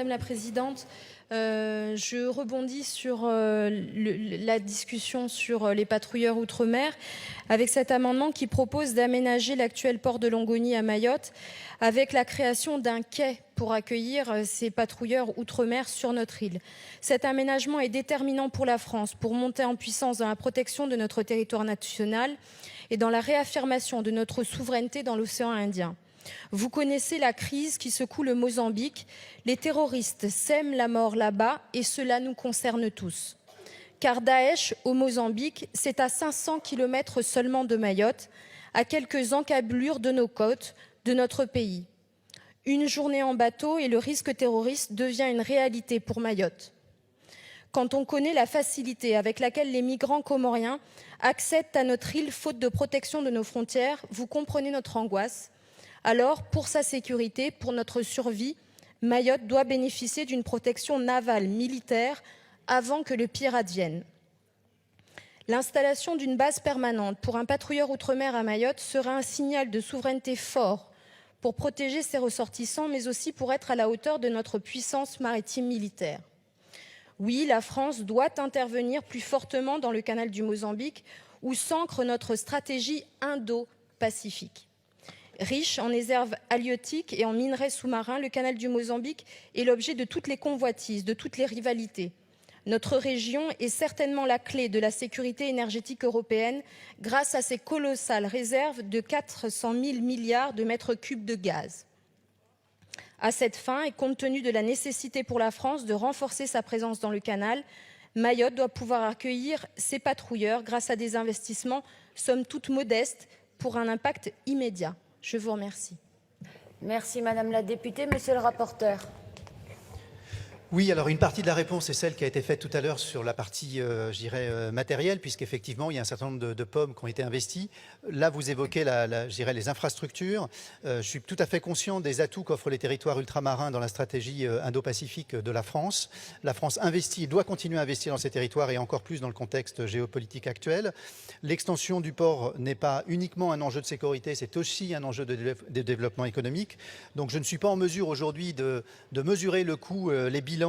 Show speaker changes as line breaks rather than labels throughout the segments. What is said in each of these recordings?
Madame la Présidente. Je rebondis sur la discussion sur les patrouilleurs outre-mer avec cet amendement qui propose d'aménager l'actuel port de Longoni à Mayotte avec la création d'un quai pour accueillir ces patrouilleurs outre-mer sur notre île. Cet aménagement est déterminant pour la France pour monter en puissance dans la protection de notre territoire national et dans la réaffirmation de notre souveraineté dans l'océan Indien. Vous connaissez la crise qui secoue le Mozambique. Les terroristes sèment la mort là-bas et cela nous concerne tous. Car Daesh, au Mozambique, c'est à 500 km seulement de Mayotte, à quelques encablures de nos côtes, de notre pays. Une journée en bateau et le risque terroriste devient une réalité pour Mayotte. Quand on connaît la facilité avec laquelle les migrants comoriens accèdent à notre île faute de protection de nos frontières, vous comprenez notre angoisse. Alors, pour sa sécurité, pour notre survie, Mayotte doit bénéficier d'une protection navale militaire avant que le pire advienne. L'installation d'une base permanente pour un patrouilleur outre-mer à Mayotte sera un signal de souveraineté fort pour protéger ses ressortissants, mais aussi pour être à la hauteur de notre puissance maritime militaire. Oui, la France doit intervenir plus fortement dans le canal du Mozambique, où s'ancre notre stratégie indo-pacifique. Riche en réserves halieutiques et en minerais sous-marins, le canal du Mozambique est l'objet de toutes les convoitises, de toutes les rivalités. Notre région est certainement la clé de la sécurité énergétique européenne grâce à ses colossales réserves de 400 000 milliards de mètres cubes de gaz. À cette fin, et compte tenu de la nécessité pour la France de renforcer sa présence dans le canal, Mayotte doit pouvoir accueillir ses patrouilleurs grâce à des investissements somme toute modestes pour un impact immédiat. Je vous remercie.
Merci Madame la députée. Monsieur le rapporteur.
Oui, alors une partie de la réponse est celle qui a été faite tout à l'heure sur la partie, matérielle, puisqu'effectivement, il y a un certain nombre de pommes qui ont été investies. Là, vous évoquez les infrastructures. Je suis tout à fait conscient des atouts qu'offrent les territoires ultramarins dans la stratégie indo-pacifique de la France. La France investit, doit continuer à investir dans ces territoires et encore plus dans le contexte géopolitique actuel. L'extension du port n'est pas uniquement un enjeu de sécurité, c'est aussi un enjeu de développement économique. Donc je ne suis pas en mesure aujourd'hui de mesurer le coût, les bilans,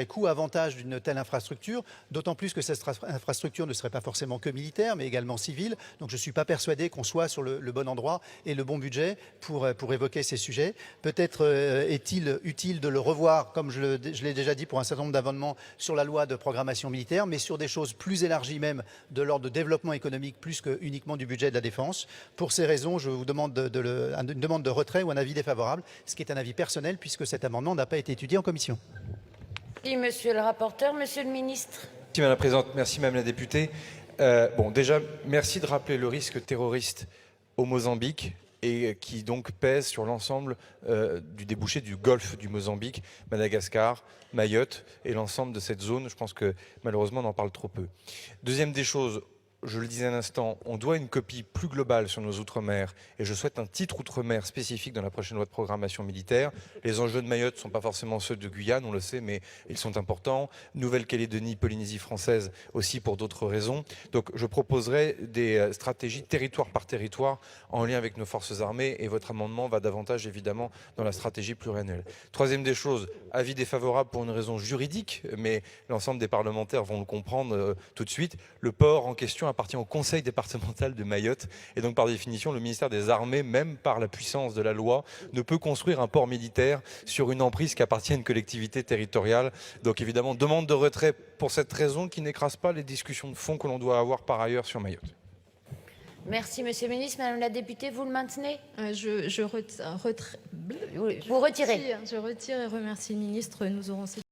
coût-avantage d'une telle infrastructure, d'autant plus que cette infrastructure ne serait pas forcément que militaire, mais également civile. Donc je ne suis pas persuadé qu'on soit sur le bon endroit et le bon budget pour évoquer ces sujets. Peut-être est-il utile de le revoir, comme je l'ai déjà dit, pour un certain nombre d'amendements sur la loi de programmation militaire, mais sur des choses plus élargies même de l'ordre de développement économique, plus que uniquement du budget de la défense. Pour ces raisons, je vous demande une demande de retrait ou un avis défavorable, ce qui est un avis personnel, puisque cet amendement n'a pas été étudié en commission.
Merci, monsieur le rapporteur. Monsieur le ministre.
Merci, Madame la Présidente. Merci, Madame la députée. Déjà, merci de rappeler le risque terroriste au Mozambique et qui donc pèse sur l'ensemble du débouché du golfe du Mozambique, Madagascar, Mayotte et l'ensemble de cette zone. Je pense que malheureusement, on en parle trop peu. Deuxième des choses, je le disais un instant, on doit une copie plus globale sur nos outre-mer et je souhaite un titre outre-mer spécifique dans la prochaine loi de programmation militaire. Les enjeux de Mayotte ne sont pas forcément ceux de Guyane, on le sait, mais ils sont importants. Nouvelle-Calédonie, Polynésie française aussi pour d'autres raisons. Donc je proposerai des stratégies territoire par territoire en lien avec nos forces armées et votre amendement va davantage évidemment dans la stratégie pluriannuelle. Troisième des choses, avis défavorable pour une raison juridique, mais l'ensemble des parlementaires vont le comprendre tout de suite. Le port en question appartient au conseil départemental de Mayotte et donc par définition le ministère des Armées, même par la puissance de la loi, ne peut construire un port militaire sur une emprise qui appartient à une collectivité territoriale. Donc évidemment demande de retrait pour cette raison qui n'écrase pas les discussions de fond que l'on doit avoir par ailleurs sur Mayotte.
Merci monsieur le ministre. Madame la députée, vous le maintenez?
Vous
retirez.
Je retire et remercie le ministre. Nous aurons cette